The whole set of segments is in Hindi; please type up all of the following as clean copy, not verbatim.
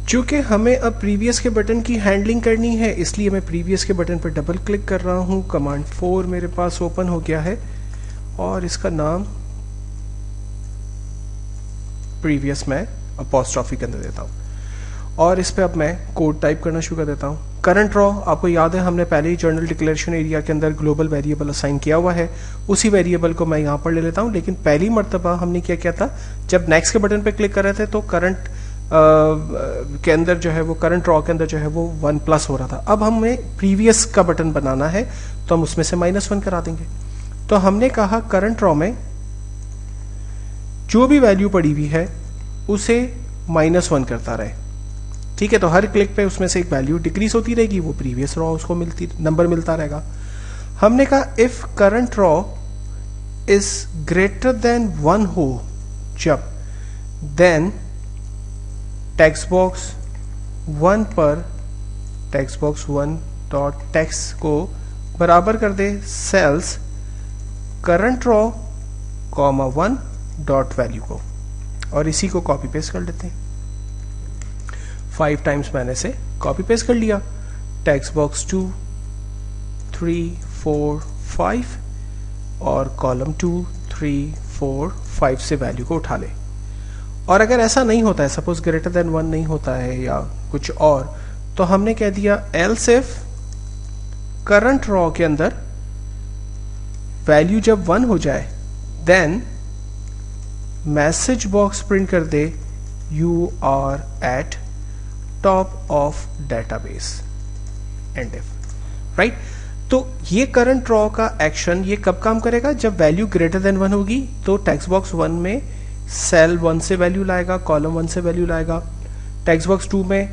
चूँकि हमें अब प्रीवियस के बटन की हैंडलिंग करनी है, इसलिए मैं प्रीवियस के बटन पर डबल क्लिक कर रहा हूँ। कमांड 4 मेरे पास ओपन हो गया है और इसका नाम प्रीवियस मैं अपॉस्ट्रॉफी के अंदर देता हूँ और इस पे अब मैं कोड टाइप करना शुरू कर देता हूँ। करंट रॉ, आपको याद है हमने पहले ही जर्नल डिक्लेरेशन एरिया के अंदर ग्लोबल वेरिएबल असाइन किया हुआ है, उसी वेरिएबल को मैं यहाँ पर ले लेता हूँ। लेकिन पहली मर्तबा हमने क्या किया था, जब नेक्स्ट के बटन पे क्लिक कर रहे थे तो करंट के अंदर जो है वो करंट रॉ के अंदर जो है वो 1+ हो रहा था। अब हमें प्रीवियस का बटन बनाना है तो हम उसमें से -1 करा देंगे। तो हमने कहा करंट रॉ में जो भी वैल्यू पड़ी हुई है उसे -1 करता रहे, ठीक है। तो हर क्लिक पे उसमें से एक वैल्यू डिक्रीज होती रहेगी, वो प्रीवियस रॉ उसको नंबर मिलता रहेगा। हमने कहा if current raw is greater than 1 हो जब, देन टेक्स्ट बॉक्स 1 पर टेक्स्ट बॉक्स 1 डॉट टेक्स्ट को बराबर कर दे cells current row comma 1 dot value को, और इसी को कॉपी पेस्ट कर लेते हैं। 5 टाइम्स मैंने से कॉपी पेस्ट कर लिया। टेक्स्ट बॉक्स 2, 3, 4, 5 और कॉलम 2, 3, 4, 5 से वैल्यू को उठा ले। और अगर ऐसा नहीं होता है, सपोज ग्रेटर देन 1 नहीं होता है या कुछ और, तो हमने कह दिया एल्स इफ करंट रॉ के अंदर वैल्यू जब 1 हो जाए देन मैसेज बॉक्स प्रिंट कर दे you are at top of database end if, right. तो ये करंट रॉ का एक्शन ये कब काम करेगा, जब वैल्यू ग्रेटर देन 1 होगी तो टेक्स्ट बॉक्स 1 में सेल 1 से वैल्यू लाएगा, कॉलम 1 से वैल्यू लाएगा, टेक्स्ट बॉक्स 2 में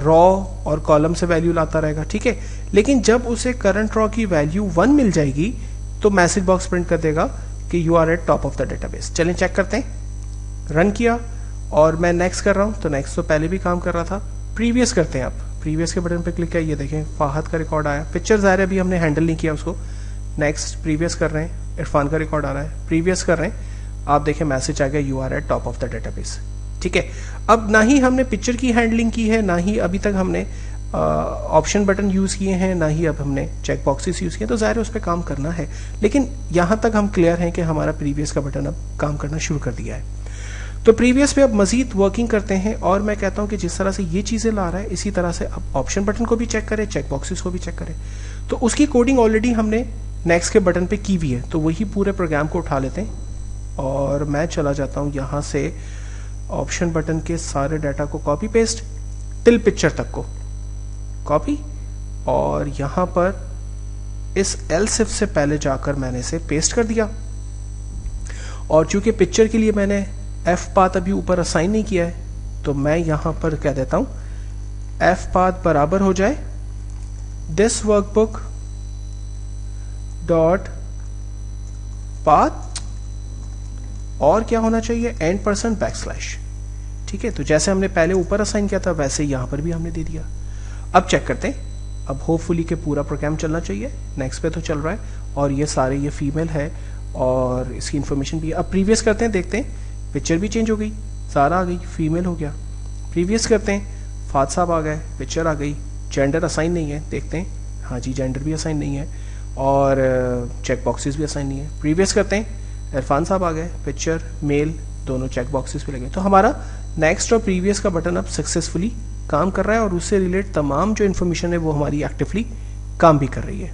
रॉ और कॉलम से वैल्यू लाता रहेगा, ठीक है। लेकिन जब उसे करंट रॉ की वैल्यू 1 मिल जाएगी तो मैसेज बॉक्स प्रिंट कर देगा कि you are at top of the database. चलें चेक करते हैं। रन किया और मैं नेक्स्ट कर रहा हूं, तो नेक्स्ट तो पहले भी काम कर रहा था। प्रीवियस करते हैं। आप प्रीवियस के बटन पर क्लिक किया, ये देखें फाहद का रिकॉर्ड आया। पिक्चर ज़ाहिर है अभी हमने हैंडल नहीं किया उसको। नेक्स्ट प्रीवियस कर रहे हैं, इरफान का रिकॉर्ड आ रहा है। प्रीवियस कर रहे हैं, आप देखें मैसेज आ गया you are at top of the database, ठीक है। अब ना ही हमने पिक्चर की हैंडलिंग की है, ना ही अभी तक हमने ऑप्शन बटन यूज़ किए हैं, ना ही अब हमने चेक बॉक्सेस यूज़ किए, तो ज़ाहिर है उस पर काम करना है। लेकिन यहाँ तक हम क्लियर हैं कि हमारा प्रीवियस का बटन अब काम करना शुरू कर दिया है। तो प्रीवियस पे अब मजीद वर्किंग करते हैं और मैं कहता हूँ कि जिस तरह से ये चीज़ें ला रहा है इसी तरह से अब ऑप्शन बटन को भी चेक करें, चेक बॉक्सेस को भी चेक करें। तो उसकी कोडिंग ऑलरेडी हमने नेक्स्ट के बटन पे की हुई है, तो वही पूरे प्रोग्राम को उठा लेते हैं और मैं चला जाता हूँ यहाँ से ऑप्शन बटन के सारे डाटा को कॉपी पेस्ट टिल पिक्चर तक को कॉपी, और यहाँ पर इस एल्स इफ से पहले जाकर मैंने इसे पेस्ट कर दिया। और चूंकि पिक्चर के लिए मैंने एफ पाथ अभी ऊपर असाइन नहीं किया है, तो मैं यहाँ पर कह देता हूँ एफ पाथ बराबर हो जाए दिस वर्कबुक डॉट पाथ, और क्या होना चाहिए $%, ठीक है। तो जैसे हमने पहले ऊपर असाइन किया था वैसे यहाँ पर भी हमने दे दिया। अब चेक करते हैं। अब होपफुली के पूरा प्रोग्राम चलना चाहिए। नेक्स्ट पे तो चल रहा है और ये सारे ये फीमेल है और इसकी इन्फॉर्मेशन भी। अब प्रीवियस करते हैं, देखते हैं पिक्चर भी चेंज हो गई, सारा आ गई, फीमेल हो गया। प्रीवियस करते हैं, फाद साहब आ गए, पिक्चर आ गई, जेंडर असाइन नहीं है, देखते हैं, हाँ जी जेंडर भी असाइन नहीं है और चेक बॉक्सेस भी असाइन नहीं है। प्रीवियस करते हैं, इरफान साहब आ गए, पिक्चर मेल दोनों चेक बॉक्सेस पे लगे। तो हमारा नेक्स्ट और प्रीवियस का बटन अब सक्सेसफुली काम कर रहा है और उससे रिलेटेड तमाम जो इन्फॉर्मेशन है वो हमारी एक्टिवली काम भी कर रही है।